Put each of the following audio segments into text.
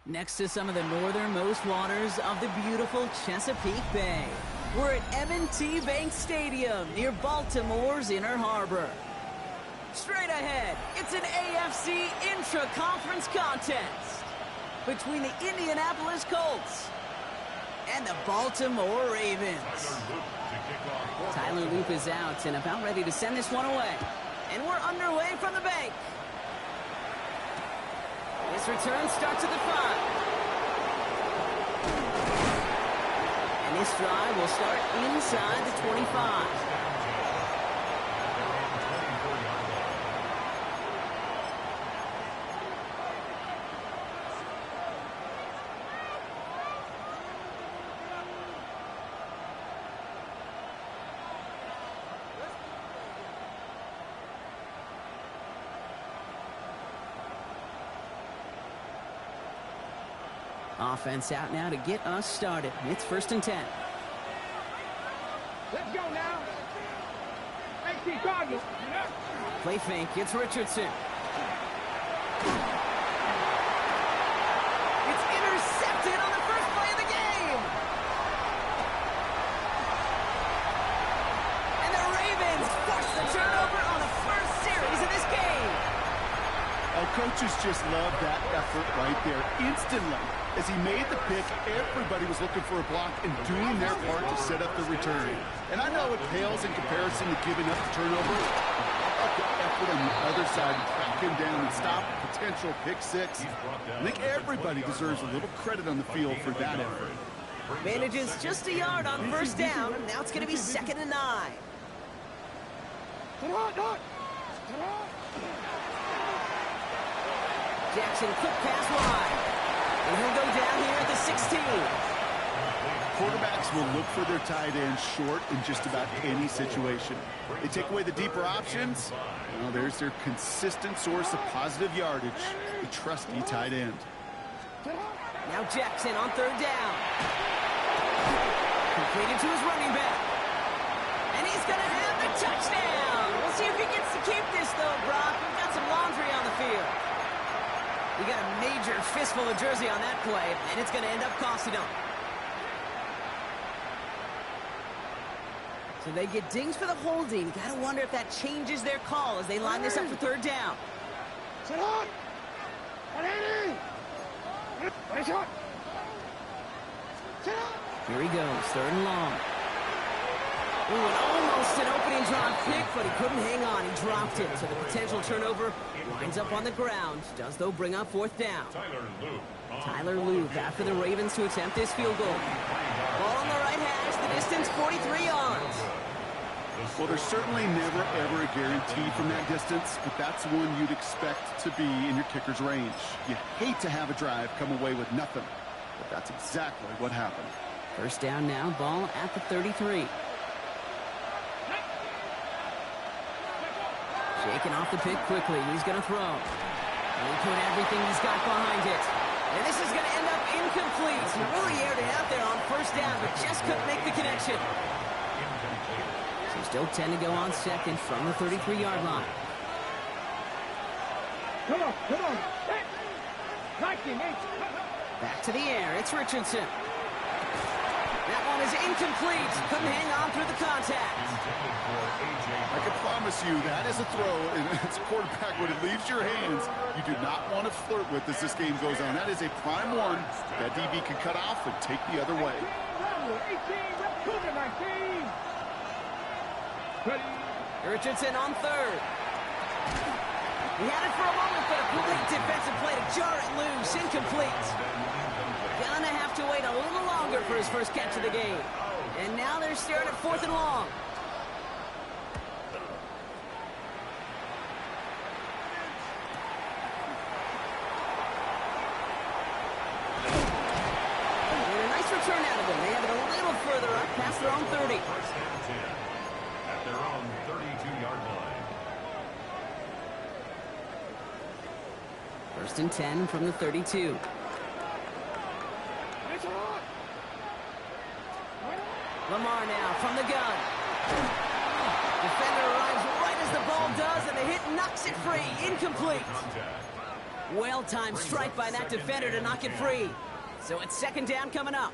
Next to some of the northernmost waters of the beautiful Chesapeake Bay, we're at M&T Bank Stadium near Baltimore's Inner Harbor. Straight ahead, it's an AFC intra-conference contest between the Indianapolis Colts and the Baltimore Ravens. Tyler Loop is out and about ready to send this one away. And we're underway from the bank. This return starts at the 5. And this drive will start inside the 25. Offense out now to get us started. It's 1st and 10. Let's go now. AC Cardinals. Play fake. It's Richardson. It's intercepted on the first play of the game. And the Ravens force the turnover on the first series of this game. Our coaches just love that effort right there. Instantly, as he made the pick, everybody was looking for a block and doing their part to set up the return. And I know it pales in comparison to giving up the turnover. The effort on the other side to track him down and stop a potential pick six. I think everybody deserves a little credit on the field for that effort. Manages just a yard on 1st down. Now it's going to be 2nd and 9. Jackson, quick pass wide. And he'll go down here at the 16. Quarterbacks will look for their tight end short in just about any situation. They take away the deeper options. Well, there's their consistent source of positive yardage, the trusty tight end. Now Jackson on 3rd down. Completed to his running back. And he's going to have the touchdown. We'll see if he gets to keep this, though, Brock. We've got some laundry on the field. We got a major fistful of jersey on that play, and it's going to end up costing them. So they get dinged for the holding. Got to wonder if that changes their call as they line this up for 3rd down. Sit on. Here he goes, 3rd and long. Ooh, and almost an opening drop pick, but he couldn't hang on. He dropped it, so the potential turnover winds up on the ground. Does, though, bring up 4th down. Tyler Loop after the Ravens to attempt this field goal. Ball on the right hash, the distance 43 yards. Well, there's certainly never, ever a guarantee from that distance, but that's one you'd expect to be in your kicker's range. You hate to have a drive come away with nothing, but that's exactly what happened. 1st down now, ball at the 33. Shaking off the pick quickly. He's going to throw. And he put everything he's got behind it. And this is going to end up incomplete. He really aired it out there on 1st down, but just couldn't make the connection. So still 10 to go on 2nd from the 33-yard line. Come on. Back to the air. It's Richardson. That one is incomplete. Couldn't hang on through the contact. I can promise you that is a throw, and it's a quarterback when it leaves your hands, you do not want to flirt with as this game goes on. That is a prime one that DB can cut off and take the other way. Richardson on 3rd. He had it for a moment, but a great defensive play to jar it loose. Incomplete. Gonna have to wait a little longer for his first catch of the game. And now they're staring at 4th and long. And a nice return out of them. They have it a little further up past their own 30. At their own 32-yard line. 1st and 10 from the 32. Lamar now from the gun. Defender arrives right as the ball does, and the hit knocks it free. Incomplete. Well-timed strike by that defender to knock it free. So it's second down coming up.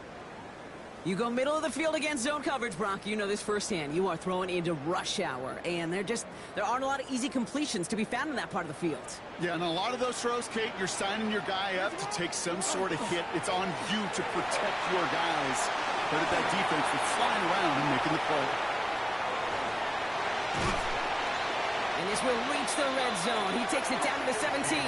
You go middle of the field against zone coverage, Brock. You know this firsthand. You are throwing into rush hour, and there aren't a lot of easy completions to be found in that part of the field. Yeah, and a lot of those throws, Kate, you're signing your guy up to take some sort of hit. It's on you to protect your guys. But that defense was flying around and making the play. And this will reach the red zone. He takes it down to the 17.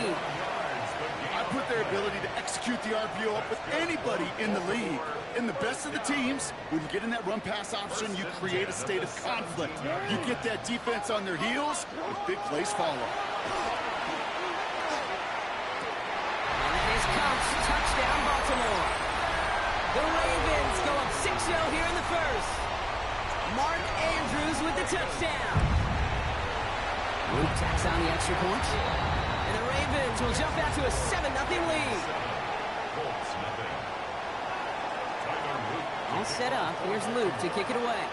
I put their ability to execute the RPO up with anybody in the league. In the best of the teams, when you get in that run-pass option, you create a state of conflict. You get that defense on their heels, with big plays follow. And that is Cox, touchdown Baltimore. The Ravens go up 6-0 here in the first. Mark Andrews with the touchdown. Luke tacks on the extra point. And the Ravens will jump out to a 7-0 lead. All set up. Here's Luke to kick it away.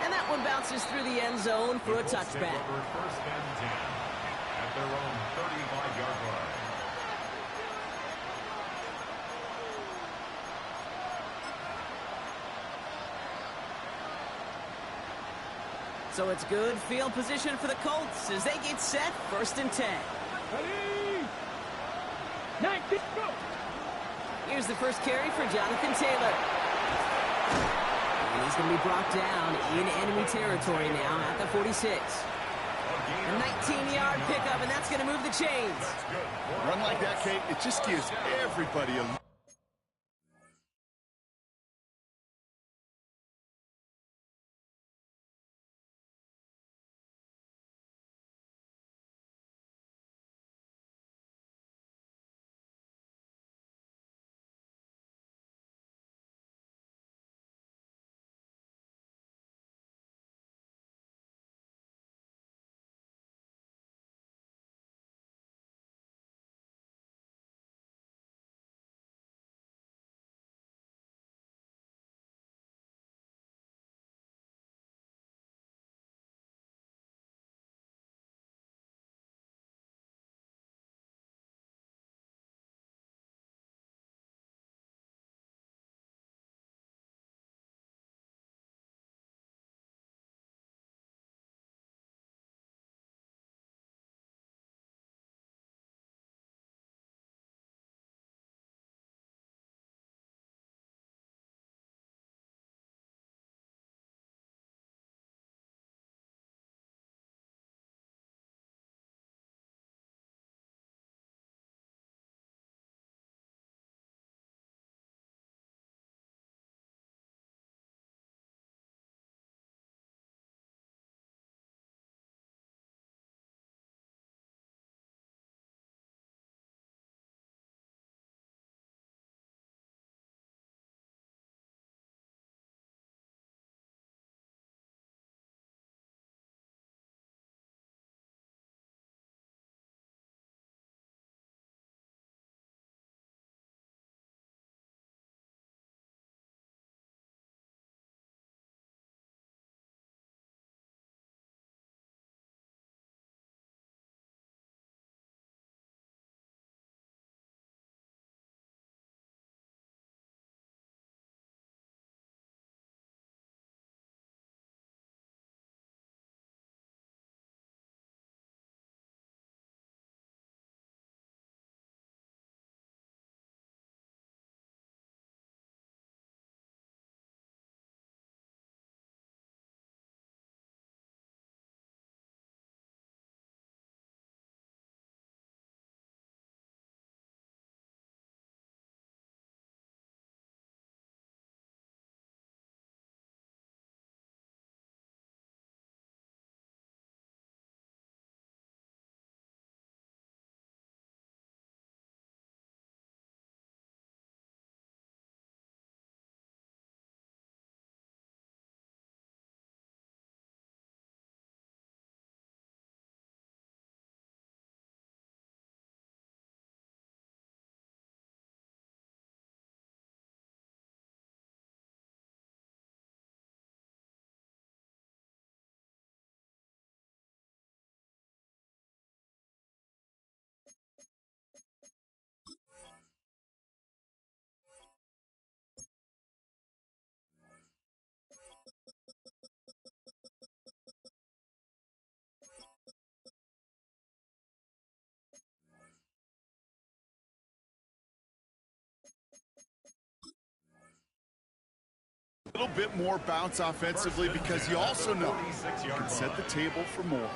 And that one bounces through the end zone for a touchback. First and 10 at their own 35-yard line. So it's good field position for the Colts as they get set, first and 10. Ready? 19, go! Here's the first carry for Jonathan Taylor. And he's going to be brought down in enemy territory now at the 46. A 19-yard pickup, and that's going to move the chains. Run like that, Kate, it just gives everybody a little bit more bounce offensively because you also know you can set the table for more.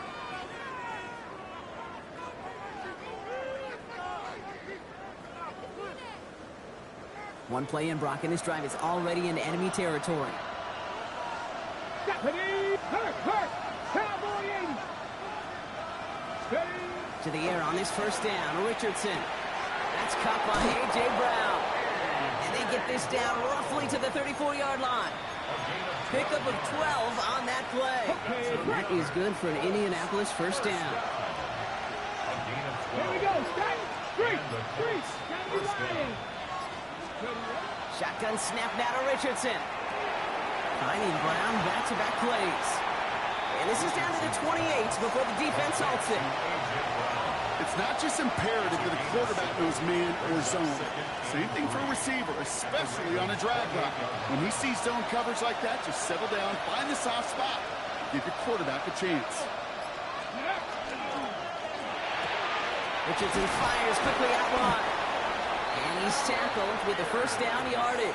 One play in, Brock, and his drive is already in enemy territory. Cowboy 80. To the air on this first down, Richardson. That's caught by A.J. Brown. And they get this down roughly to the 34-yard line. Pickup of 12 on that play. And that is good for an Indianapolis first down. Here we go. Street. Shotgun snap now to Richardson. Finding Brown back-to-back plays. And this is down to the 28 before the defense halts it. It's not just imperative that a quarterback knows man or zone. Same thing for a receiver, especially on a drag route. When he sees zone coverage like that, just settle down, find the soft spot, give your quarterback a chance. Richardson fires quickly out wide. And he's tackled with the first down yardage.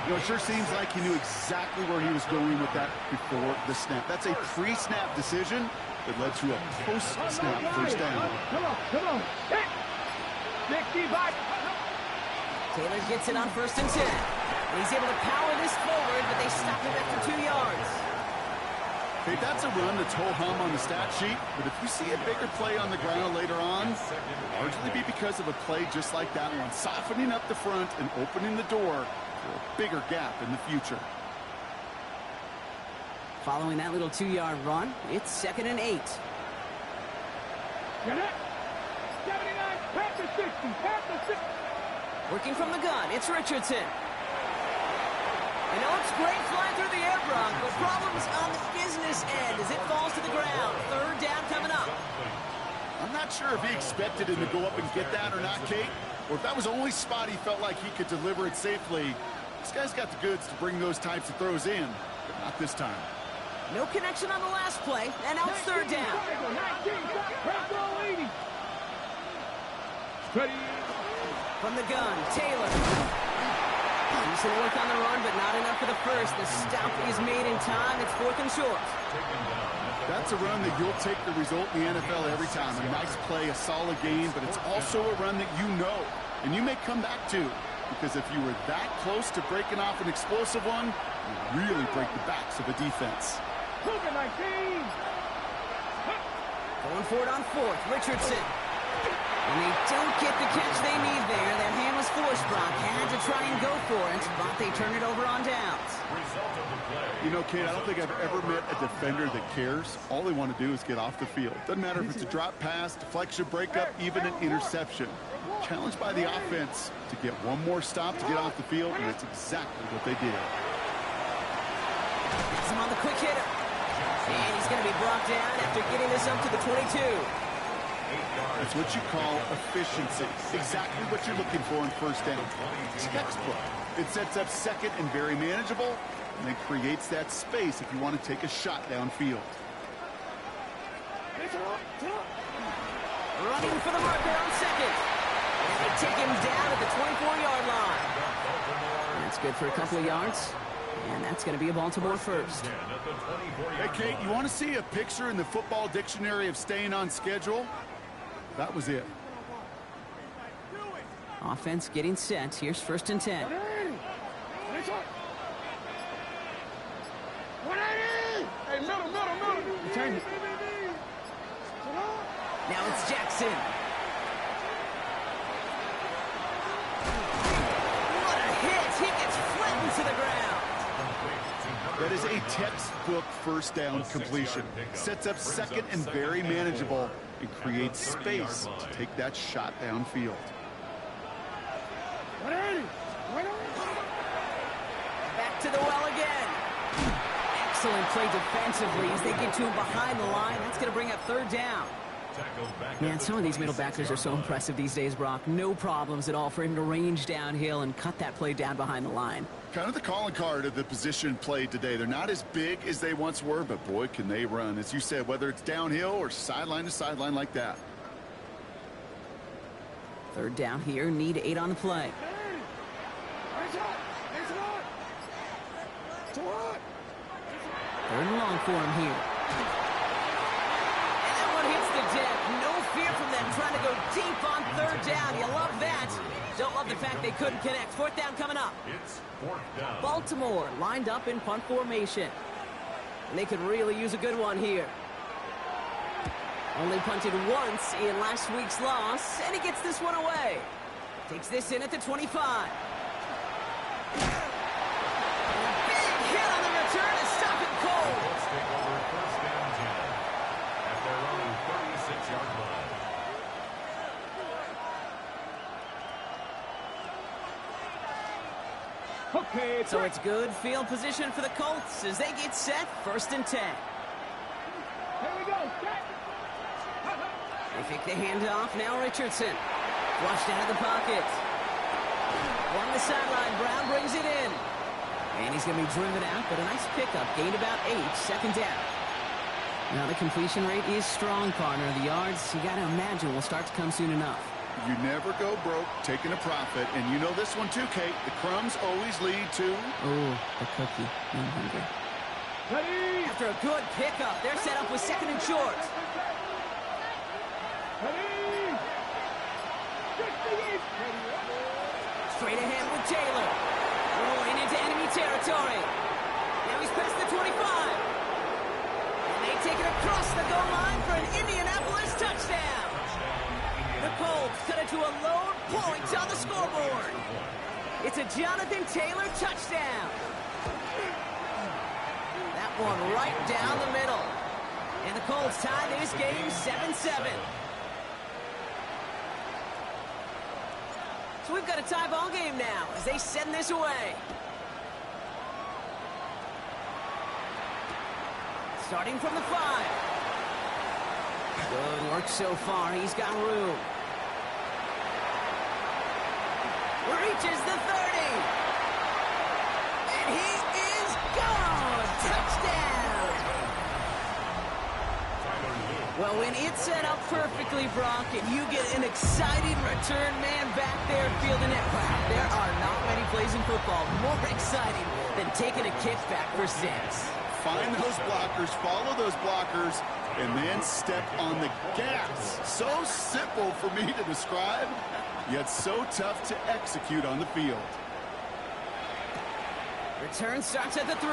You know, it sure seems like he knew exactly where he was going with that before the snap. That's a pre-snap decision that led to a post-snap first down. Come on. Taylor gets it on 1st and 10. And he's able to power this forward, but they stop him after 2 yards. Hey, that's a run that's ho-hum on the stat sheet, but if you see a bigger play on the ground later on, it'll largely be because of a play just like that one, softening up the front and opening the door for a bigger gap in the future. Following that little 2-yard run, it's 2nd and 8. Get it. 79, past the 60. Working from the gun, it's Richardson. I know it's great flying through the air, Brock, but problems on the business end as it falls to the ground. 3rd down coming up. I'm not sure if he expected him to go up and get that or not, Kate, or if that was the only spot he felt like he could deliver it safely. This guy's got the goods to bring those types of throws in, but not this time. No connection on the last play, and now it's 3rd down. 80. Ready. From the gun, Taylor. Decent work on the run, but not enough for the first. The stop is made in time. It's 4th and short. That's a run that you'll take the result in the NFL every time. A nice play, a solid game, but it's also a run that you know, and you may come back to, because if you were that close to breaking off an explosive one, you really break the backs of a defense. Going for it on 4th, Richardson. And they don't get the catch they need there. That hand was forced, Brock. Had to try and go for it, but they turn it over on downs. You know, Kate, I don't think I've ever met a defender that cares. All they want to do is get off the field. Doesn't matter if it's a drop pass, deflection, breakup, even an interception. Challenged by the offense to get one more stop to get off the field, and that's exactly what they did. Has him on the quick hitter. And he's going to be brought down after getting this up to the 22. That's what you call efficiency. Exactly what you're looking for in first down. Textbook. It sets up 2nd and very manageable, and then creates that space if you want to take a shot downfield. Running for the marker on 2nd. And they take him down at the 24-yard line. That's good for a couple of yards. And that's going to be a Baltimore first. Hey, Kate, you want to see a picture in the football dictionary of staying on schedule? That was it. Offense getting set. Here's 1st and 10. Hey, middle. Turn it. Now it's Jackson. What a hit. He gets flattened to the ground. That is a textbook first down completion. Sets up 2nd and very manageable and creates space to take that shot downfield. Back to the well again. Excellent play defensively as they get to him behind the line. That's going to bring up 3rd down. Man, some of these middle backers are so impressive these days, Brock. No problems at all for him to range downhill and cut that play down behind the line. Kind of the calling card of the position played today. They're not as big as they once were, but boy, can they run. As you said, whether it's downhill or sideline to sideline like that. 3rd down here. Need 8 on the play. Third and long for him here. And that one hits the deck. No fear from them trying to go deep on third down. You love that. Don't love the fact they couldn't connect. Fourth down coming up. It's fourth down. Baltimore lined up in punt formation. And they could really use a good one here. Only punted once in last week's loss, and he gets this one away. Takes this in at the 25. And a big hit on the return to stop it cold. Let's take over first down 10 at their own 36-yard line. Okay, So it's good field position for the Colts as they get set, first and 10. Here we go. Set. They fake the handoff, now Richardson. Flushed out of the pocket. Along the sideline, Brown brings it in. And he's going to be driven out, but a nice pickup. Gained about 8, second down. Now the completion rate is strong, partner. The yards, you got to imagine, will start to come soon enough. You never go broke taking a profit. And you know this one too, Kate. The crumbs always lead to... Oh, the cookie. I'm hungry. Ready. After a good pickup, they're set up with second and short. Ready. 68. Straight ahead with Taylor. Rolling into enemy territory. Now he's past the 25. And they take it across the goal line for an Indianapolis touchdown. The Colts cut it to a lone point on the scoreboard. It's a Jonathan Taylor touchdown. That one right down the middle. And the Colts tie this game 7-7. So we've got a tie ball game now as they send this away. Starting from the 5. Good work so far. He's got room. Reaches the 30. And he is gone. Touchdown. Well, when it's set up perfectly, Brock, and you get an exciting return man back there fielding it, wow, there are not many plays in football more exciting than taking a kickback for 6. Find those blockers, follow those blockers, and then step on the gas. So simple for me to describe, yet so tough to execute on the field. Return starts at the 3.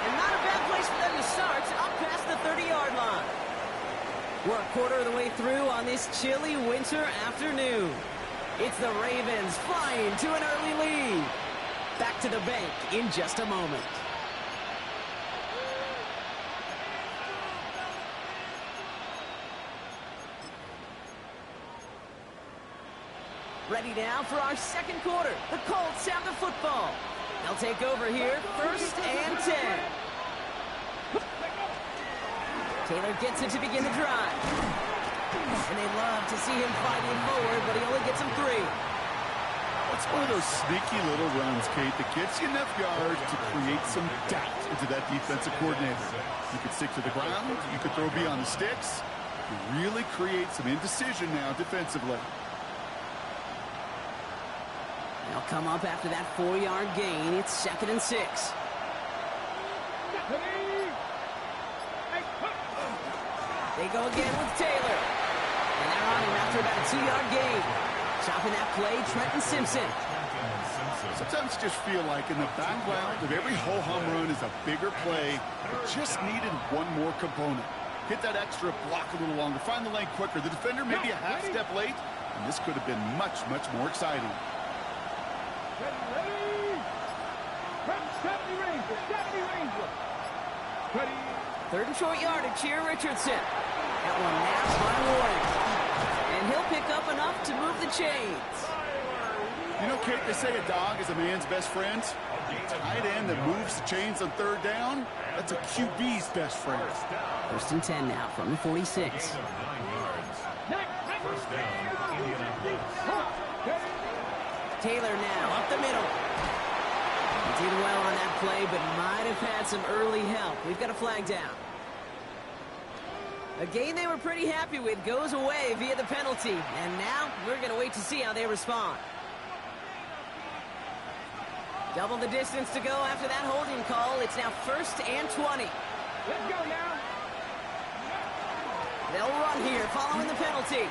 And not a bad place for them to start, up past the 30-yard line. We're a quarter of the way through on this chilly winter afternoon. It's the Ravens flying to an early lead. Back to the bank in just a moment. Ready now for our second quarter. The Colts have the football. They'll take over here, first and 10. Taylor gets it to begin the drive. And they love to see him fighting forward, but he only gets him 3. It's one of those sneaky little runs, Kate, that gets you enough yards to create some doubt into that defensive coordinator. You could stick to the ground. You could throw beyond the sticks. You really create some indecision now defensively. They'll come up after that 4-yard gain. It's second and 6. They go again with Taylor. And they're on him after about a 2-yard gain. Chopping that play, Trenton Simpson. Sometimes you just feel like in the background of every ho-hum run is a bigger play. It just needed one more component. Hit that extra block a little longer. Find the lane quicker. The defender maybe a half step late. And this could have been much, much more exciting. Ready. From 70 Ranger. 70 Ranger. Ready. Third and short yardage here, Richardson. That one napped by Warren. And he'll pick up enough to move the chains. You know, Kate, they say a dog is a man's best friend. A tight end that moves the chains on third down, that's a QB's best friend. First and 10 now from the 46. First down, Indianapolis. Taylor now up the middle. He did well on that play, but might have had some early help. We've got a flag down. A game they were pretty happy with goes away via the penalty. And now we're going to wait to see how they respond. Double the distance to go after that holding call. It's now 1st and 20. Let's go now. They'll run here following the penalty.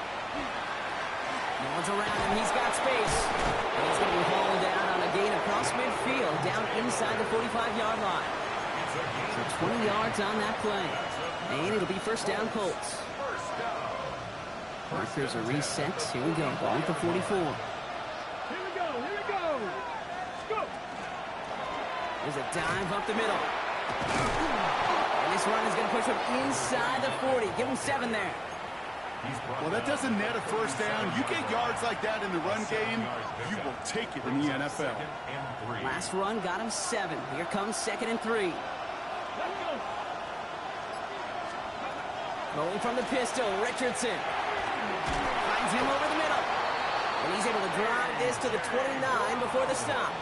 No one's around him. He's got space. And he's going to be hauled down on a gain across midfield, down inside the 45-yard line. So 20 yards on that play. And it'll be 1st down Colts. Markers are reset. Here we go. Ball at the 44. Here we go. Here we go. Let's go. There's a dive up the middle. And this run is going to push him inside the 40. Give him 7 there. Well, that doesn't net a 1st down. You get yards like that in the run game, you will take it in the NFL. Last run got him 7. Here comes 2nd and 3. Let's go. Rolling from the pistol, Richardson. Finds him over the middle. And he's able to drive this to the 29 before the stop.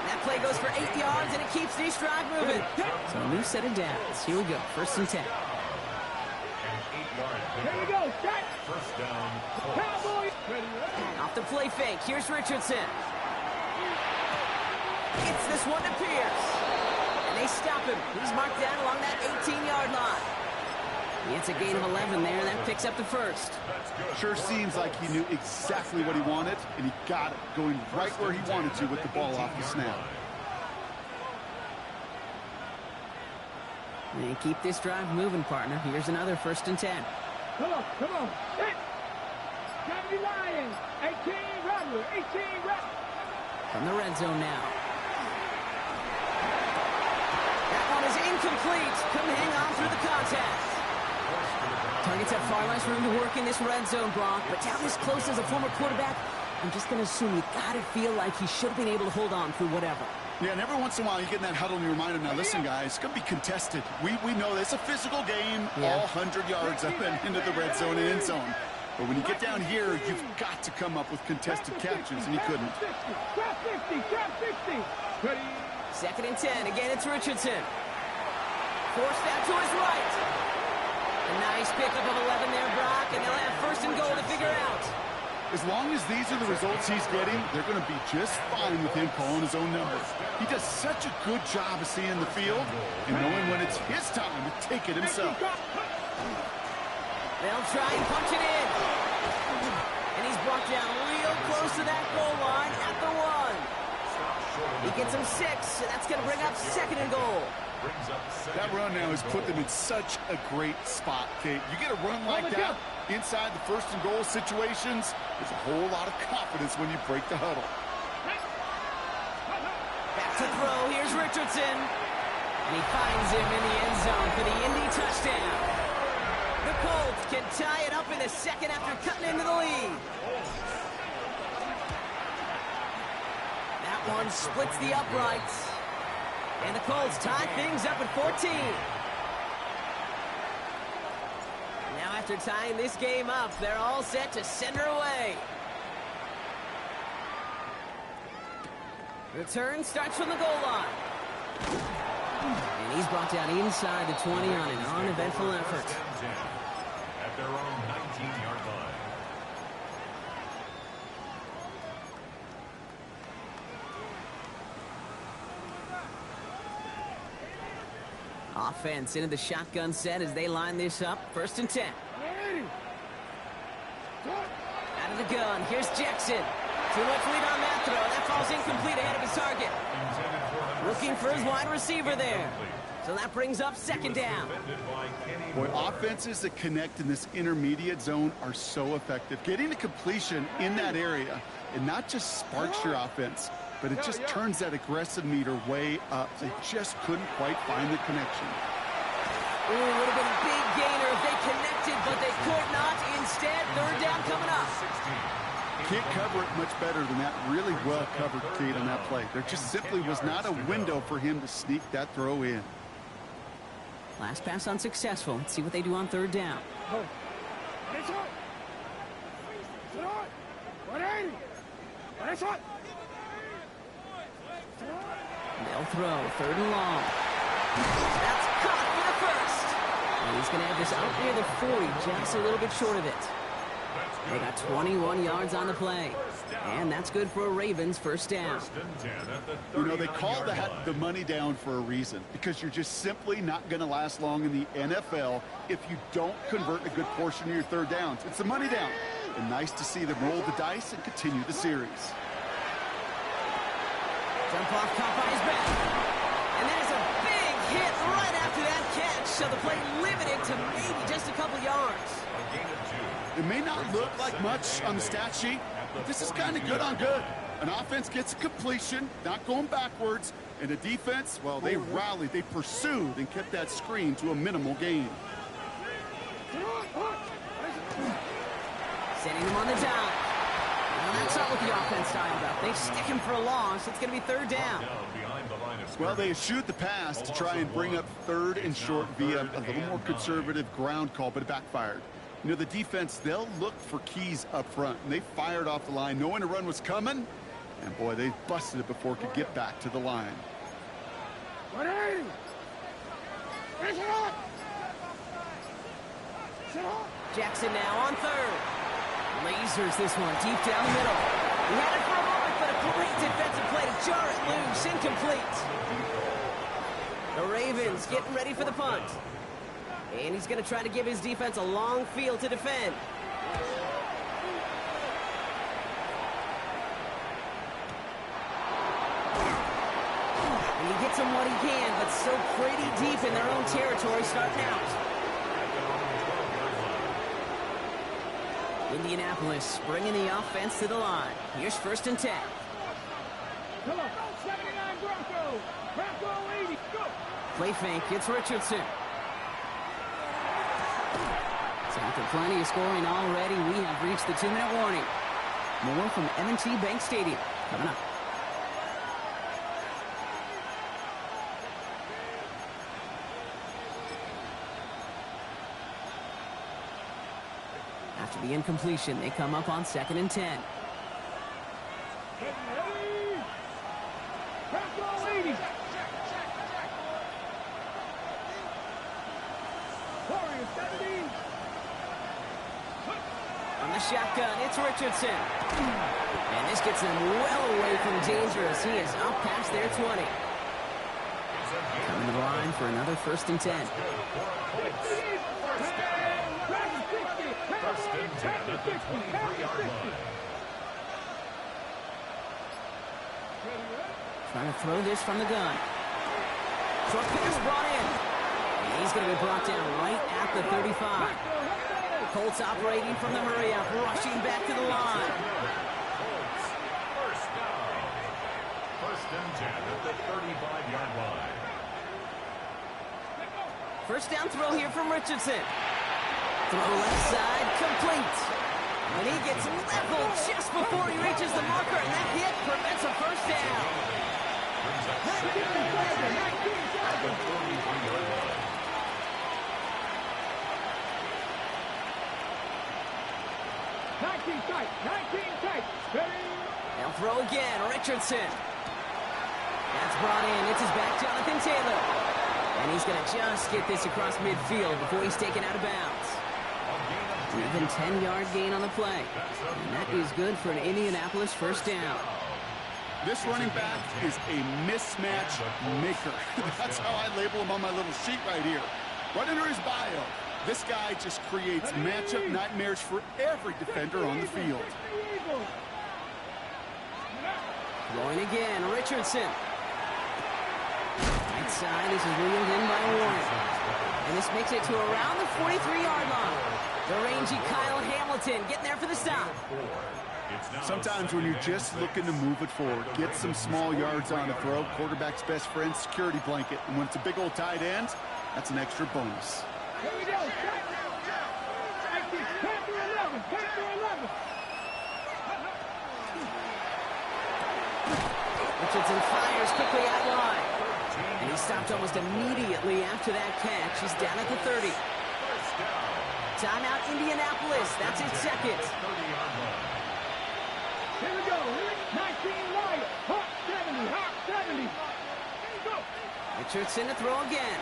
That play goes for 8 yards, and it keeps this drive moving. So a new set of downs. Here we go, 1st and 10. Here we go. Set. 1st down. Cowboys. Ready. Off the play fake, here's Richardson. Gets this one to Pierce. And they stop him. He's marked down along that 18-yard line. It's a gain of 11 there. That picks up the 1st. Sure seems like he knew exactly what he wanted, and he got it, going right where he wanted to with the ball off the snap. And keep this drive moving, partner. Here's another 1st and 10. Come on. Come on. Set. 70 Lions. 18 Rebels. 18 Rebels. From the red zone now. That one is incomplete. Couldn't hang on through the contact. Targets have far less room to work in this red zone, Brock, but down this close as a former quarterback, I'm just going to assume you got to feel like he should have been able to hold on through whatever. Yeah, and every once in a while you get in that huddle and you remind him, now listen, guys, it's going to be contested. We know it's a physical game, all 100 yards up and into the red zone and end zone. But when you get down here, you've got to come up with contested catches, and he couldn't. Trap 50. Trap 50. Ready. 2nd and 10. Again, it's Richardson. Forced out to his right. A nice pickup of 11 there, Brock, and they'll have 1st and goal to figure out. As long as these are the results he's getting, they're going to be just fine with him calling his own number. He does such a good job of seeing the field and knowing when it's his time to take it himself. They'll try and punch it in. And he's brought down real close to that goal line at the 1. He gets him 6, and that's going to bring up 2nd and goal. That run now has put them in such a great spot, Kate. You get a run like that inside the 1st and goal situations, there's a whole lot of confidence when you break the huddle. Back to throw. Here's Richardson. And he finds him in the end zone for the Indy touchdown. The Colts can tie it up in the 2nd after cutting into the lead. That one splits the uprights. And the Colts tie things up at 14. Now after tying this game up, they're all set to send her away. Return starts from the goal line. And he's brought down inside the 20 on an uneventful effort. At their own 19-yard line. Offense into the shotgun set as they line this up. 1st and 10. Out of the gun. Here's Jackson. Too much lead on that throw. That falls incomplete ahead of his target. Looking for his wide receiver there. So that brings up 2nd down. Boy, offenses that connect in this intermediate zone are so effective. Getting the completion in that area, it not just sparks your offense, but it just turns that aggressive meter way up. They just couldn't quite find the connection. Ooh, would have been a big gainer if they connected, but they could not. Instead, 3rd down coming up. Can't cover it much better than that. Really well covered, Kate, on that play. There just simply was not a window for him to sneak that throw in. Last pass unsuccessful. Let's see what they do on 3rd down. They'll throw 3rd and long. That's caught for the 1st. And he's going to have this out near the 40, just a little bit short of it. They got 21 yards on the play. And that's good for a Ravens first down. You know, they call that the money down for a reason, because you're just simply not going to last long in the NFL if you don't convert a good portion of your third downs. It's the money down. And nice to see them roll the dice and continue the series. Jump off, caught by his back. And there's a big hit right after that catch. So the play limited to maybe just a couple yards. It may not look like much on the stat sheet, but this is kind of good on good. An offense gets a completion, not going backwards, and a defense, well, they rallied, they pursued, and kept that screen to a minimal gain. Sending him on the down. Well, that's not what the offense styled up. They stick him for a loss. It's going to be third down. Well, they eschewed the pass to try and bring up third and short via a little more conservative ground call, but it backfired. You know, the defense, they'll look for keys up front, and they fired off the line knowing a run was coming, and boy, they busted it before it could get back to the line. Jackson now on third. Lasers this one deep down the middle. He had it for a moment, but a great defensive play to jar it loose, incomplete. The Ravens getting ready for the punt. And he's going to try to give his defense a long field to defend. And he gets him what he can, but still pretty deep in their own territory starting out. Indianapolis bringing the offense to the line. Here's first and 10. Come on, 79 Bronco. Bronco 80, go. Play fake, it's Richardson. So after plenty of scoring already, we have reached the 2-minute warning. More from M&T Bank Stadium coming up. After the incompletion, they come up on 2nd and 10. Bronco 80. Warriors 70. On the shotgun, it's Richardson. And this gets them well away from dangerous. He is up past their 20. Coming to the line for another first and 10. First and 10 at the 23-yard line. Trying to throw this from the gun. Short pass brought in. And he's going to be brought down right at the 35. Colts operating from the hurry up, rushing back to the line. First down. First and 10 at the 35-yard line. First down throw here from Richardson. Throw left side, complete. And he gets leveled just before he reaches the marker, and that hit prevents a first down. They'll throw again, Richardson. That's brought in, it's his back, Jonathan Taylor. And he's going to just get this across midfield before he's taken out of bounds. Even 10-yard gain on the play. And that is good for an Indianapolis first down. This running back is a mismatch maker. That's how I label him on my little sheet right here. Right under his bio. This guy just creates matchup nightmares for every defender on the field. Throwing again, Richardson. Right side, this is reeled in by Warren. And this makes it to around the 43-yard line. The rangy Kyle Hamilton getting there for the stop. Sometimes when you're just looking to move it forward, get some small yards on the throw, quarterback's best friend, security blanket. And when it's a big old tight end, that's an extra bonus. Here we go. Panther 11. Panther 11. Richardson fires quickly out line. And he's stopped almost immediately after that catch. He's down at the 30. Timeout Indianapolis. That's his second. Here we go. 19 Wyatt. Hot 70. Hot 70. Here we go. Richardson to throw again.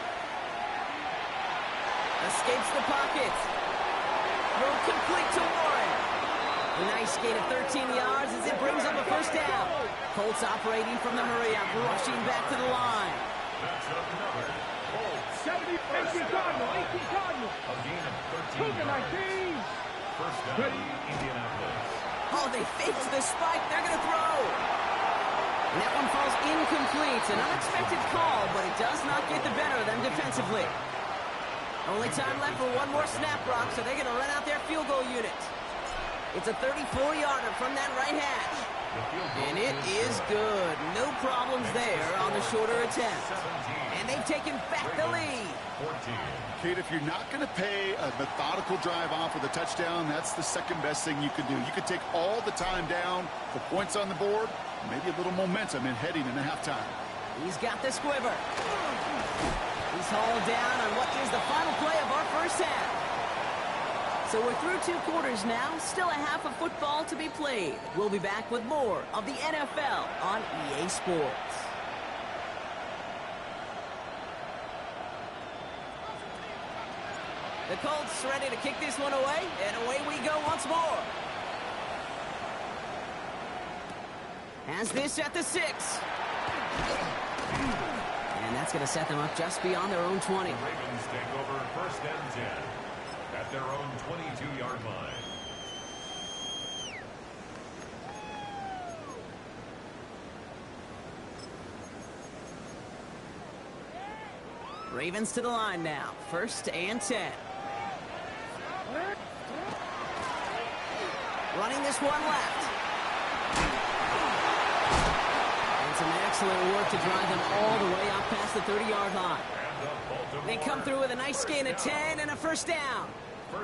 Escapes the pocket. Throw complete to Warren. A nice gain of 13 yards as it brings up a first down. Colts operating from the hurry-up, rushing back to the line. That's another. Colts. 70, 18 Cardinal, 18 Cardinal. A gain of 13 Cougar yards. 19. First down, Indianapolis. Oh, they faked the spike. They're going to throw. And that one falls incomplete. An unexpected call, but it does not get the better of them defensively. Only time left for one more snap, Brock, so they're going to run out their field goal unit. It's a 34-yarder from that right hash. And it is good. No problems there on the shorter attempt. And they've taken back the lead. 14. Kate, if you're not going to pay a methodical drive off with a touchdown, that's the second best thing you can do. You could take all the time down, the points on the board, maybe a little momentum in heading into halftime. He's got the squiver. He's hauled down on what is the final play of our first half. So we're through 2 quarters now, still a half of football to be played. We'll be back with more of the NFL on EA Sports. The Colts ready to kick this one away, and away we go once more. Has this at the 6. And that's going to set them up just beyond their own 20. The Ravens take over first and 10 at their own 22-yard line. Ravens to the line now. First and 10. Running this one left. And some excellent work to drive them all the way up past the 30-yard line. They come through with a nice gain of 10 and a first down.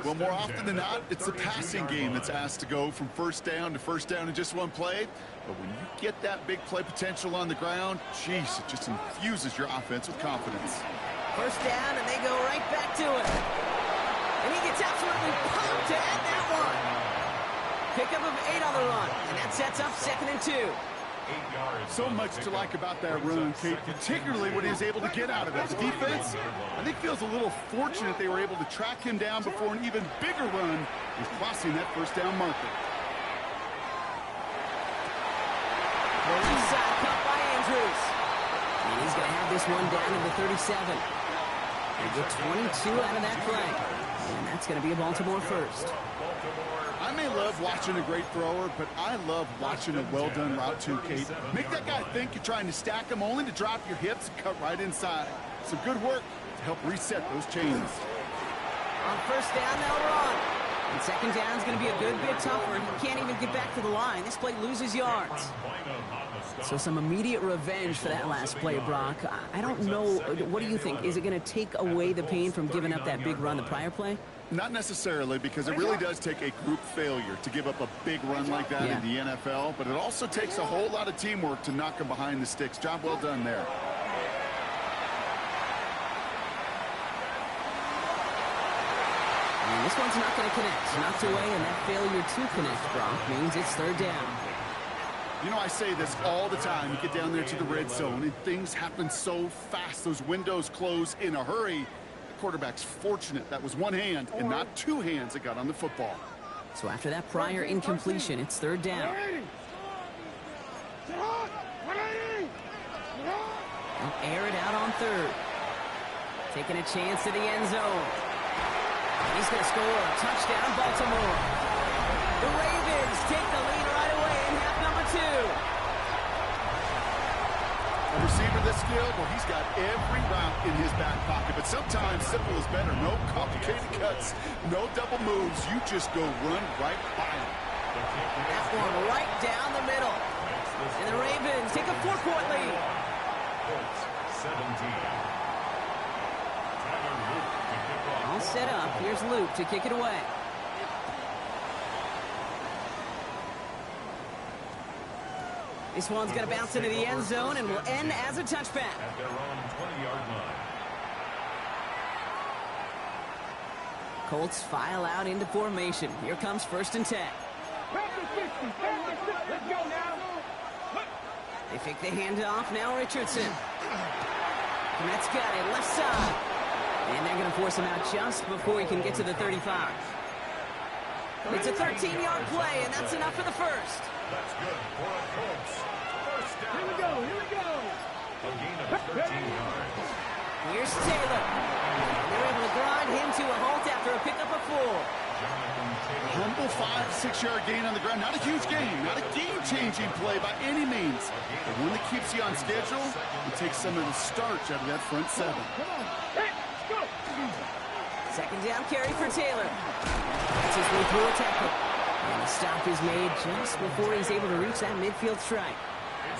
Well, more often than not, it's the passing game that's asked to go from first down to first down in just one play. But when you get that big play potential on the ground, geez, it just infuses your offense with confidence. First down, and they go right back to it. And he gets absolutely pumped to add that one. Pickup of 8 on the run, and that sets up 2nd and 2. So much to like about that run, Kate, particularly what he was able to get out of it. The defense, I think, feels a little fortunate they were able to track him down before an even bigger run was crossing that first down marker. The left side cut by Andrews. And he's going to have this one down to the 37. They get 22 out of that play. And that's going to be a Baltimore first. I may love watching a great thrower, but I love watching a well-done route too, Kate. Make that guy think you're trying to stack him only to drop your hips and cut right inside. Some good work to help reset those chains. On first down, they'll run. And second down is going to be a good bit tougher. He can't even get back to the line. This play loses yards. So some immediate revenge for that last play, Brock. I don't know. What do you think? Is it going to take away the pain from giving up that big run the prior play? Not necessarily, because it really does take a group failure to give up a big run like that in the NFL, but it also takes a whole lot of teamwork to knock them behind the sticks. Job well done there. And this one's not going to connect. Knocked away, and that failure to connect, Brock, means it's third down. You know, I say this all the time. You get down there to the red zone, and things happen so fast. Those windows close in a hurry. Quarterback's fortunate that was one hand and not two hands that got on the football. So after that prior incompletion, it's third down. They'll air it out on third. Taking a chance to the end zone. And he's going to score a touchdown, Baltimore. The Ravens take the lead right away in half number 2. A receiver this skilled, well, he's got every route in his back pocket, but sometimes simple is better. No complicated cuts, no double moves. You just go run right by him. That one right down the middle. And the Ravens take a 4-point lead. 17. All set up. Here's Luke to kick it away. This one's going to bounce into the end zone and will end as a touchback. At their own 20-yard line. Colts file out into formation. Here comes first and 10. Let's go now. They fake the handoff. Now Richardson. Met's got it left side. And they're going to force him out just before he can get to the 35. It's a 13-yard play, and that's enough for the first. That's good for a Colts. First down. Here we go, here we go. A gain of 13 yards. Here's Taylor. They're able to grind him to a halt after a pickup of 4. Humble 5-6 yard gain on the ground. Not a huge gain, not a game-changing play by any means. But one that keeps you on schedule and takes some of the starch out of that front 7. Come on. Hey, go. Second down carry for Taylor. That's his way through a tackle. And the stop is made just before he's able to reach that midfield strike.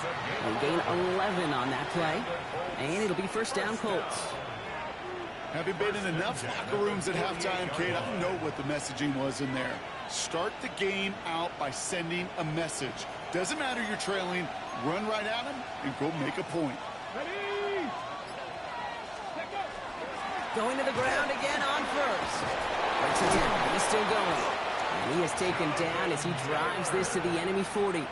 They gain 11 on that play. And it'll be first down Colts. Having been in enough locker rooms at halftime, Kate, I know what the messaging was in there. Start the game out by sending a message. Doesn't matter you're trailing, run right at them and go make a point. Ready. Going to the ground again on first. Breaks it down. He's still going. And he is taken down as he drives this to the enemy 40.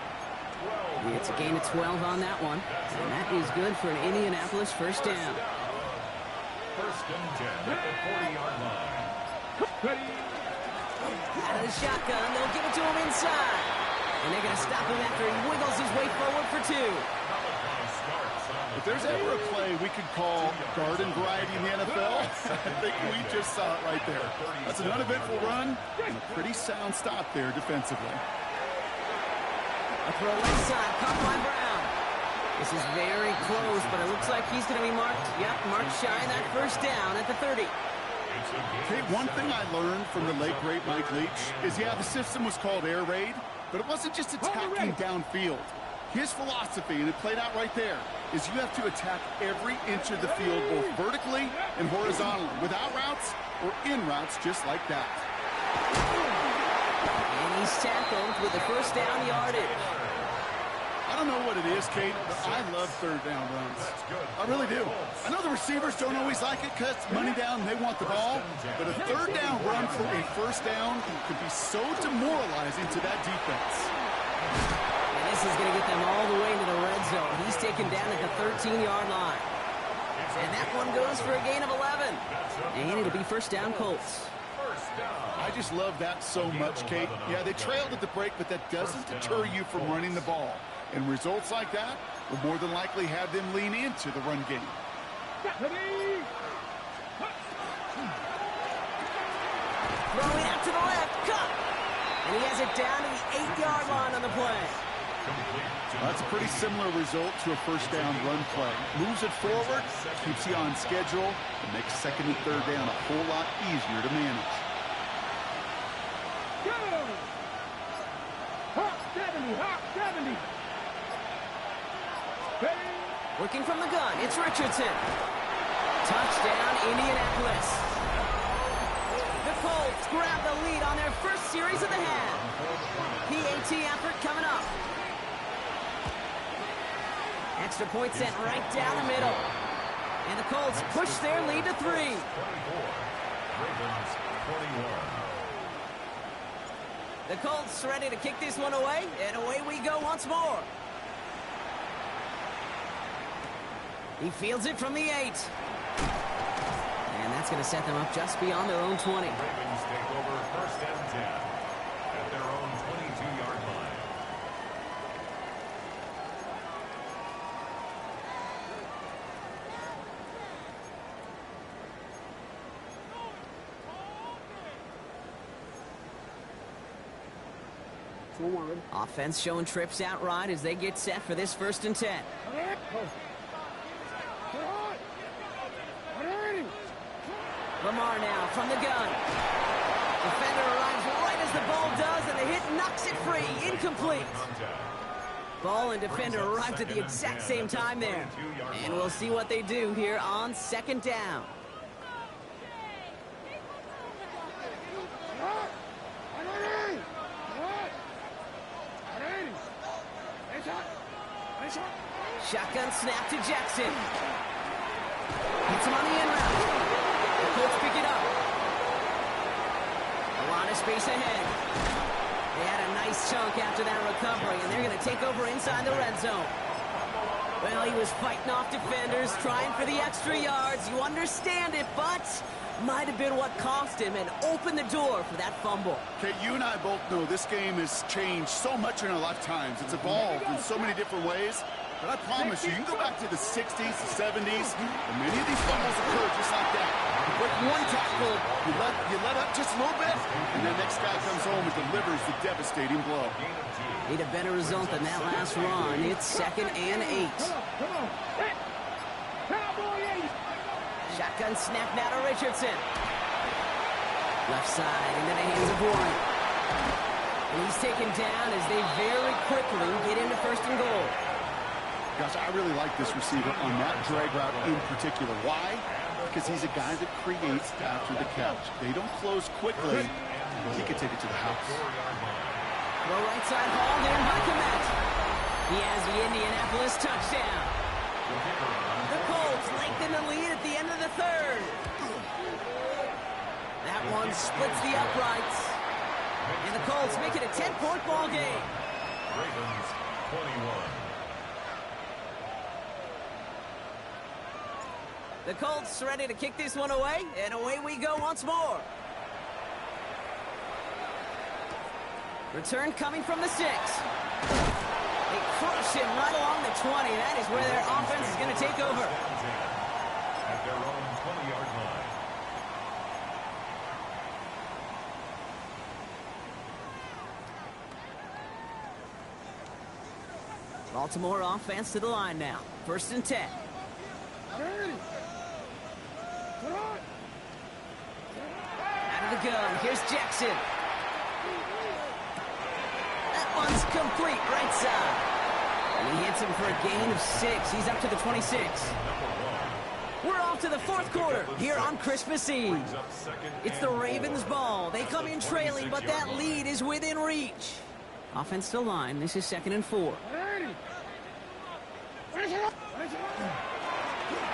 It's a gain of 12 on that one. And that is good for an Indianapolis first down. First and 10 at the 40-yard line. Ready. Out of the shotgun, they'll give it to him inside. And they're going to stop him after he wiggles his way forward for 2. If there's ever a play we could call garden variety in the NFL, I think we just saw it right there. That's an uneventful run and a pretty sound stop there defensively. A throw left side, caught by Brown. This is very close, but it looks like he's going to be marked. Yep, marked shy of that first down at the 30. Okay, one thing I learned from the late great Mike Leach is, yeah, the system was called air raid, but it wasn't just attacking downfield. His philosophy, and it played out right there, is you have to attack every inch of the field, both vertically and horizontally, without routes or in routes, just like that. And he's tackled with the first down yardage. I don't know what it is, Kate, but I love third down runs. I really do. I know the receivers don't always like it because it's money down and they want the ball, but a third down run for a first down can be so demoralizing to that defense. And this is going to get them all the way into the red zone. He's taken down at the 13-yard line. And that one goes for a gain of 11. And it'll be first down Colts. I just love that so much, Kate. Yeah, they trailed at the break, but that doesn't deter you from running the ball. And results like that will more than likely have them lean into the run game. Throwing out to the left, cut! And he has it down to the 8-yard line on the play. That's a pretty similar result to a first down run play. Moves it forward, keeps you on schedule, and makes second and third down a whole lot easier to manage. Go! Hawk 70, Hawk 70. Ready. Working from the gun, it's Richardson. Touchdown, Indianapolis. The Colts grab the lead on their first series of the half. PAT effort coming up. Extra point sent right down the middle. And the Colts push their lead to 3. Ravens 41. The Colts ready to kick this one away, and away we go once more. He fields it from the 8. And that's going to set them up just beyond their own 20. Ravens take over first and 10 at their own 22-yard line. Offense showing trips out right as they get set for this first and 10. Lamar now from the gun. Defender arrives right as the ball does, and the hit knocks it free. Incomplete. Ball and defender arrived at the exact same time there. And we'll see what they do here on second down. Shotgun snap to Jackson. Hits him on the end route. The Colts pick it up. A lot of space ahead. They had a nice chunk after that recovery, and they're going to take over inside the red zone. Well, he was fighting off defenders, trying for the extra yards. You understand it, but might have been what cost him and opened the door for that fumble. Okay, you and I both know this game has changed so much in our lifetimes. It's evolved in so many different ways. But I promise you, you can go back to the 60s, the 70s, and many of these fumbles occur just like that. You break one tackle, you let up just a little bit, and the next guy comes home and delivers the devastating blow. Need a better result than that last run. It's 2nd and 8. Come on. Hit. Cowboy 8. Shotgun snap now to Richardson. Left side into the hands of Warren. And he's taken down as they very quickly get into 1st and goal. Gosh, I really like this receiver on that drag route in particular. Why? Because he's a guy that creates after the catch. They don't close quickly. He can take it to the house. Throw right side hauled in by Komet. He has the Indianapolis touchdown. The Colts lengthen the lead at the end of the 3rd. That one splits the uprights. And the Colts make it a 10-point ball game. Ravens 21. The Colts ready to kick this one away, and away we go once more. Return coming from the 6. They crush him right along the 20. That is where their offense is going to take over. At their own 20-yard line. Baltimore offense to the line now. 1st and 10. Out of the gun, here's Jackson. That one's complete, right side. And he hits him for a gain of 6. He's up to the 26. We're off to the 4th quarter here on Christmas Eve. It's the Ravens' ball. They come in trailing, but that lead is within reach. Offense to line. This is 2nd and 4.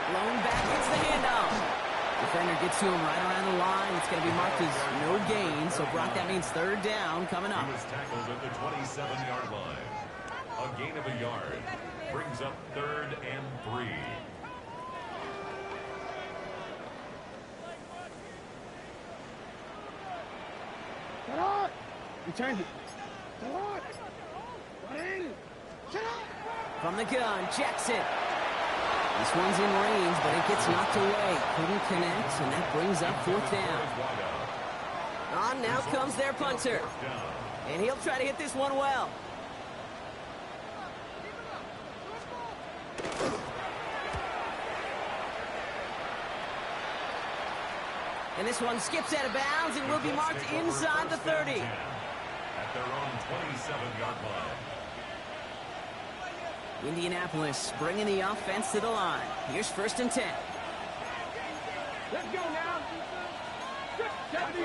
Blown back, gets the handoff. Defender gets to him right around the line. It's going to be marked as no gain. So, Brock, that means 3rd down coming up. He was tackled at the 27-yard line. A gain of a yard brings up 3rd and 3. Shut up. Return it. Shut up. Shut up. From the gun, Jackson. This one's in range, but it gets knocked away. Couldn't connect, and that brings up 4th down. On now comes their punter. And he'll try to hit this one well. And this one skips out of bounds and will be marked inside the 30. At their own 27-yard line. Indianapolis bringing the offense to the line. Here's 1st and 10. Let's go now. 70,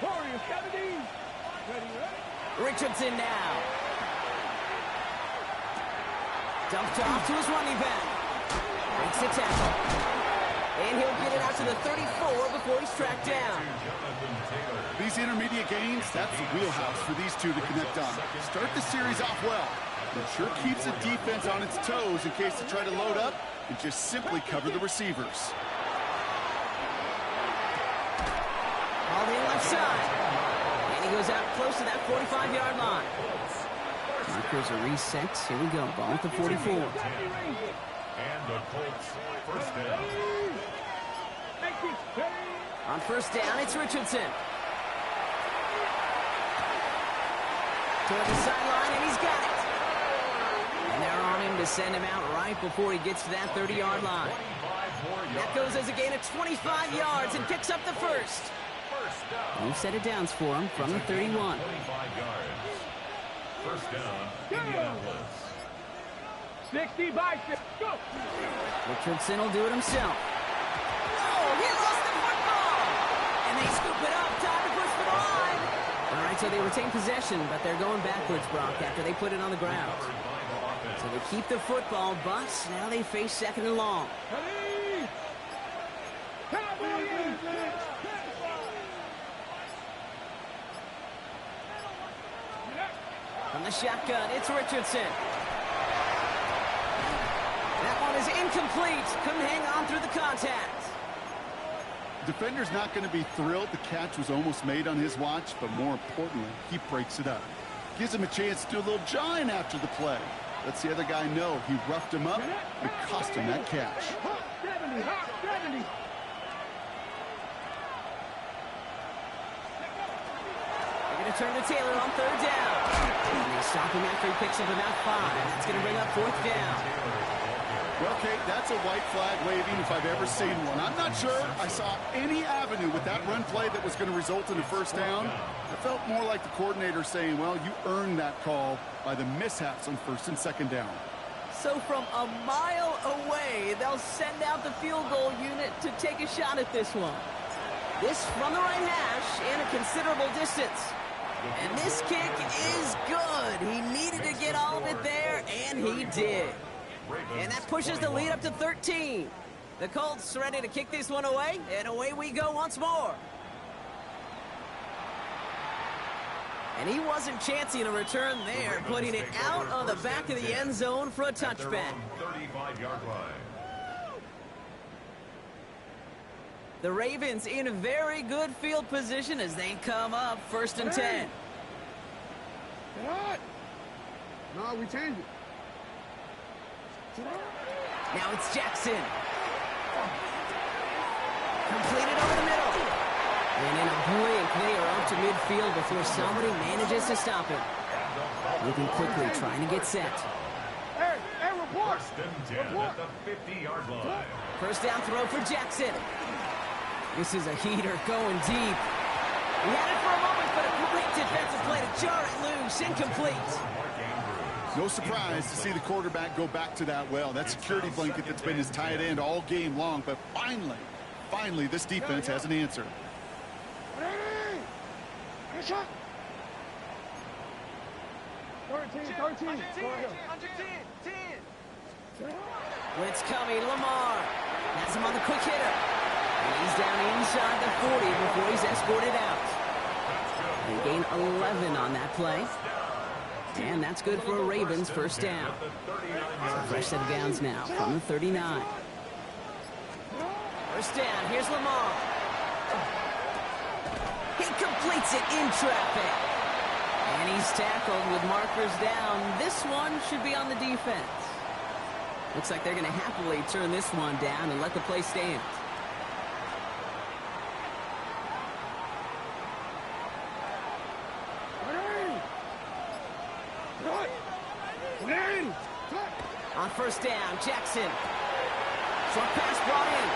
Warriors 70. Ready. Richardson now. Dumped off to his running back. Breaks the tackle. And he'll get it out to the 34 before he's tracked down. These intermediate gains, that's the wheelhouse for these two to connect on. Start the series off well. It sure keeps the defense on its toes in case they try to load up and just simply cover the receivers. All in left side. And he goes out close to that 45-yard line. Markers are reset. Here we go. Ball at the 44. And the Colts 1st down. On 1st down, it's Richardson. Toward the sideline, and he's got it. And they're on him to send him out right before he gets to that 30-yard line. That goes as a gain of 25 yards and picks up the 1st. New set of downs for him from the 31. 25 yards. 1st down, Indianapolis. 60 by 6. Go. Richardson will do it himself. Oh, he lost the football! And they scoop it up. Time to push for the line. All right, so they retain possession, but they're going backwards, Brock, after they put it on the ground. So they keep the football, but now they face 2nd and long. From the shotgun, it's Richardson. That one is incomplete. Couldn't hang on through the contact. Defender's not going to be thrilled the catch was almost made on his watch, but more importantly, he breaks it up. Gives him a chance to do a little jawing after the play. Lets the other guy know he roughed him up and cost him that catch. 70, 70. They're going to turn to Taylor on 3rd down. And they stop him after he picks up about 5. That's going to bring up 4th down. Well, Kate, that's a white flag waving if I've ever seen one. I'm not sure I saw any avenue with that run play that was going to result in a 1st down. It felt more like the coordinator saying, well, you earned that call by the mishaps on 1st and 2nd down. So from a mile away, they'll send out the field goal unit to take a shot at this one. This from the right hash and a considerable distance. And this kick is good. He needed to get all of it there, and he did. And that pushes the lead up to 13. The Colts ready to kick this one away, and away we go once more. And he wasn't chancing a return there, putting it out on the back of the end zone for a touchback. 35-yard line. The Ravens in a very good field position as they come up 1st and 10. What? No, we changed it. Now it's Jackson. Completed over the middle. And in a blink, they are up to midfield before somebody manages to stop him. Moving quickly, trying to get set. Hey, report. 1st and 10 at the 50-yard line. 1st down throw for Jackson. This is a heater going deep. He had it for a moment, but a great defensive play to jar it loose. Incomplete. No surprise to see the quarterback go back to that well. That security blanket that's been his tight end all game long. But finally, this defense has an answer. Ready? Shot. 13. Blitz coming, Lamar. Has him on the quick hitter. And he's down inside the 40 before he's escorted out. They gain 11 on that play. And that's good for a Ravens 1st down. So fresh set of downs now from the 39. 1st down, here's Lamar. He completes it in traffic. And he's tackled with markers down. This one should be on the defense. Looks like they're going to happily turn this one down and let the play stand. On 1st down, Jackson. Short pass brought in.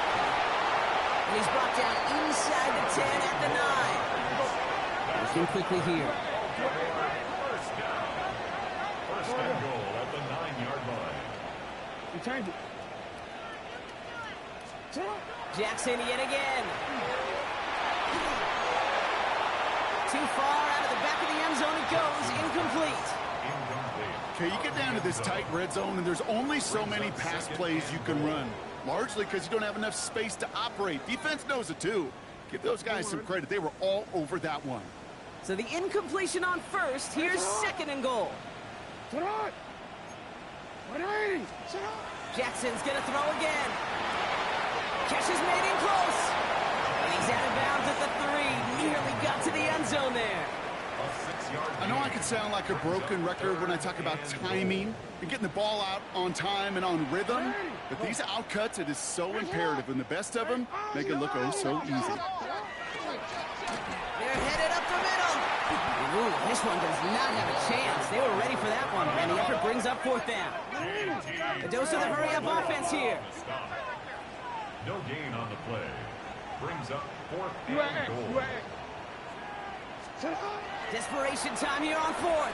And he's brought down inside the 10 at the 9. Working quickly here. 1st down. 1st and goal at the 9-yard line. We changed it. Jackson yet again. Too far out of the back of the end zone it goes. Incomplete. Okay, you get down to this tight red zone, and there's only so many pass plays you can run, largely because you don't have enough space to operate. Defense knows it, too. Give those guys some credit. They were all over that one. So the incompletion on 1st. Here's 2nd and goal. Jackson's going to throw again. Catch is made in close. And he's out of bounds at the 3. Nearly got to the end zone there. I know I can sound like a broken record when I talk about timing and getting the ball out on time and on rhythm, but these outcuts, it is so imperative, and the best of them make it look oh so easy. They're headed up the middle. Ooh, this one does not have a chance. They were ready for that one, and the effort brings up 4th down. A dose of the hurry-up offense here. No gain on the play. Brings up 4th and goal. Desperation time here on 4th.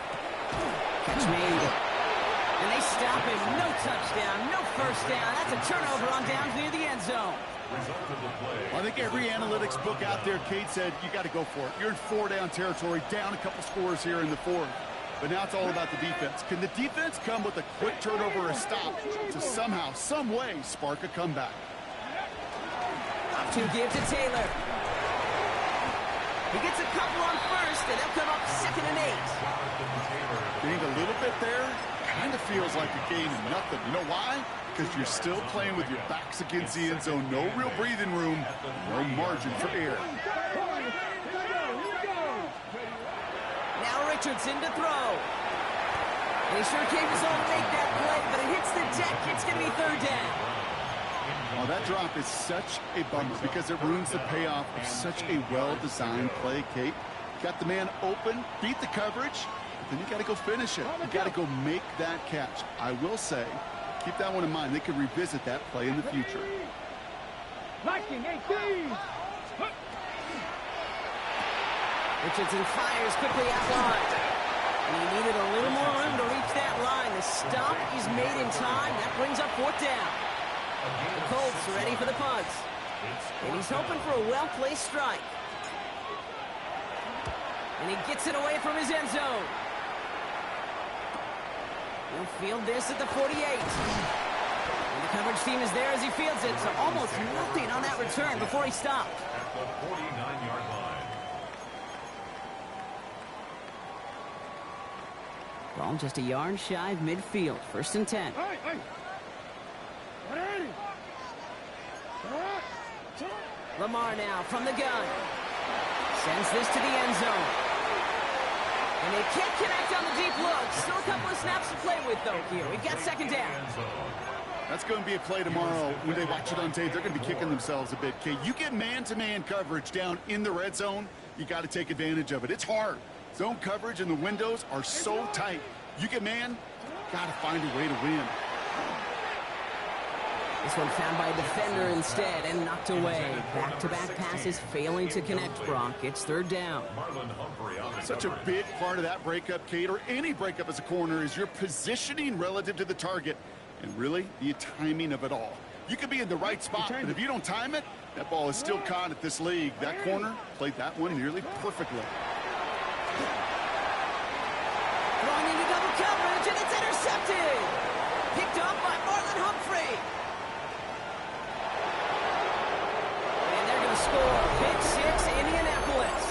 Catch made. And they stop him. No touchdown, no 1st down. That's a turnover on downs near the end zone. I think every analytics book out there, Kate, said you got to go for it. You're in 4-down territory, down a couple scores here in the 4th. But now it's all about the defense. Can the defense come with a quick turnover or a stop to somehow, some way, spark a comeback? Up to give to Taylor. He gets a couple on 1st, and they'll come up 2nd and 8. Gained a little bit there, Kind of feels like a game of nothing. You know why? Because you're still playing with your backs against the end zone. No real breathing room. No margin for error. Now Richardson to throw. And he sure came his own to make that play, but it hits the deck. It's going to be third down. Oh, that drop is such a bummer because it ruins the payoff of such a well-designed play, Kate. Got the man open, beat the coverage, but then you got to go finish it. You got to go make that catch. I will say, keep that one in mind. They can revisit that play in the future. Liking 18. Richardson fires quickly out wide. And he needed a little more room to reach that line. The stop is made in time. That brings up fourth down. The Colts ready for the punt. And he's hoping for a well-placed strike. And he gets it away from his end zone. He'll field this at the 48. And the coverage team is there as he fields it. So almost nothing on that return before he stopped. At the 49-yard line. Ball just a yard shy of midfield. First and 10. Lamar now from the gun. Sends this to the end zone. And they can't connect on the deep look. Still a couple of snaps to play with, though, here. We've got second down. That's going to be a play tomorrow. When they watch it on tape, they're going to be kicking themselves a bit, Kate. You get man-to-man coverage down in the red zone, you got to take advantage of it. It's hard. Zone coverage and the windows are so tight. You get man, got to find a way to win. This one found by a defender instead and knocked away. Back-to-back passes failing to connect, Brock. It's third down. Such a big part of that breakup, Kate, or any breakup as a corner, is your positioning relative to the target and really the timing of it all. You could be in the right spot, but if you don't time it, that ball is still caught at this league. That corner played that one nearly perfectly. Throwing into double coverage, and it's intercepted. Picked up by Marlon Humphrey. And they're going to score. Pick six, Indianapolis.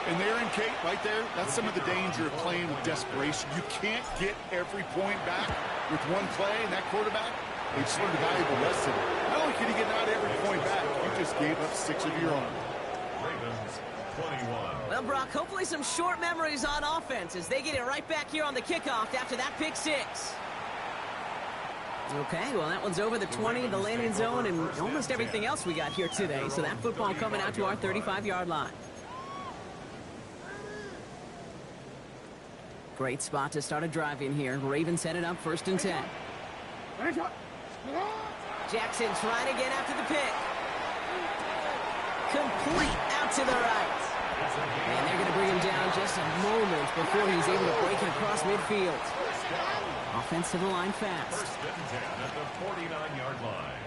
And there in Kate, right there, that's some of the danger of playing with desperation. You can't get every point back with one play, and that quarterback, they just learned a valuable lesson. Not only can you get not every point back, you just gave up 6 of your own. Ravens 21. Well, Brock, hopefully some short memories on offense as they get it right back here on the kickoff after that pick six. Okay, well, that one's over the 20, the landing zone, and almost everything else we got here today. So that football coming out to our 35-yard line. Great spot to start a drive in here. Ravens set it up first and 10. Jackson trying again after the pick. Complete out to the right. And they're going to bring him down just a moment before he's able to break it across midfield. Offense to the line fast. First and 10 at the 49-yard line.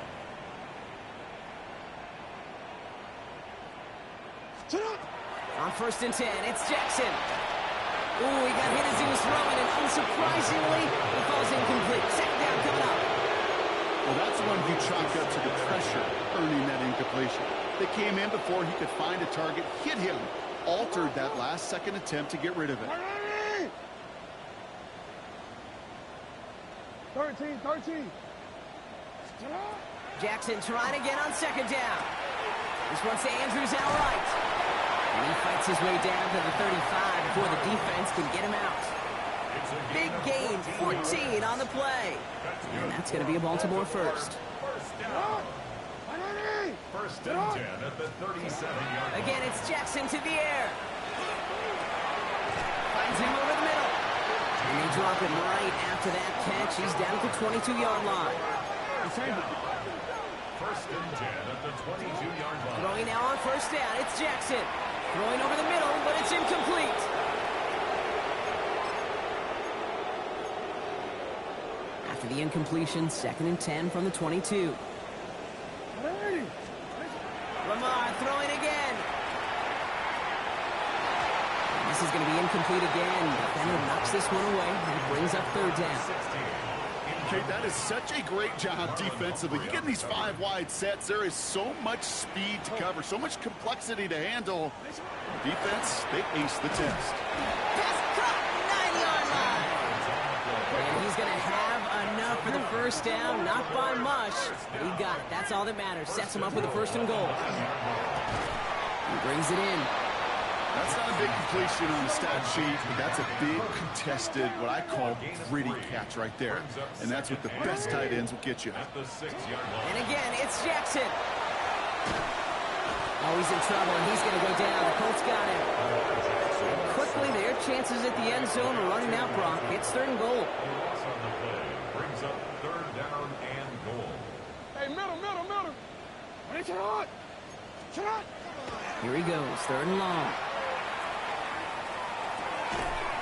On first and 10, it's Jackson. Ooh, he got hit as he was throwing, and unsurprisingly, he falls incomplete. Second down coming up. Well, that's one you chalk up to the pressure earning that incompletion. They came in before he could find a target, hit him, altered that last-second attempt to get rid of it. 13. Jackson trying again on second down. This one's to Andrews outright. And he fights his way down to the 35 before the defense can get him out. Big gain, 14 on the play. And that's going to be a Baltimore first. First and 10 at the 37-yard line. Again, it's Jackson to the air. Finds him over the middle. And they drop him right after that catch. He's down at the 22-yard line. First and 10 at the 22-yard line. Throwing now on first down. It's Jackson. Throwing over the middle, but it's incomplete. After the incompletion, second and 10 from the 22. Lamar throwing again. And this is going to be incomplete again. Defender knocks this one away and brings up third down. Okay, that is such a great job defensively. You get in these 5 wide sets, there is so much speed to cover, so much complexity to handle. Defense, they ace the test. Pass caught, first down, not by much, but he got it. That's all that matters. Sets him up with a 1st and goal. He brings it in. That's not a big completion on the stat sheet, but that's a big contested, what I call gritty catch right there. And that's what the best tight ends will get you. At the 6-yard line. And again, it's Jackson. Oh, he's in trouble, and he's going to go down. The Colts got him. And quickly, their chances at the end zone are running out, Brock. It's 3rd and goal. Loss on the play brings up 3rd down and goal. Hey, middle. When it's hot. Shot. Here he goes, 3rd and long.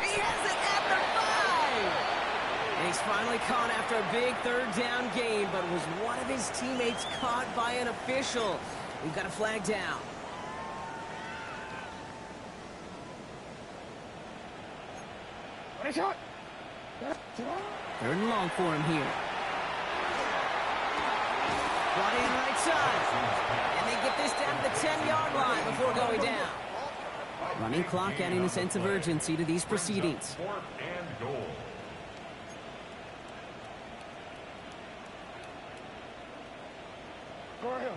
He has it at the 5! And he's finally caught after a big 3rd down gain, but was one of his teammates caught by an official? We've got a flag down. When it's hot. 3rd and long for him here. Brought in right side. And they get this down to the 10-yard line before going down. Running clock adding a sense of urgency to these proceedings. 4th and goal. Go ahead.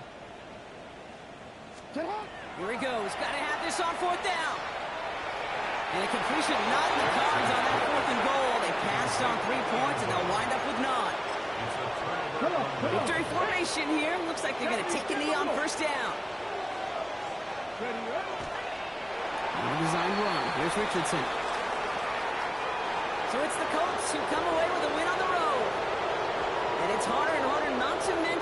Here he goes. Got to have this on 4th down. And a completion not in the cards on that 4th and goal. They passed on 3 points, and they'll wind up with none. Victory formation here. Looks like they're going to take a knee on 1st down. Well-designed run. Here's Richardson. So it's the Colts who come away with a win on the road. And it's harder and harder not to mention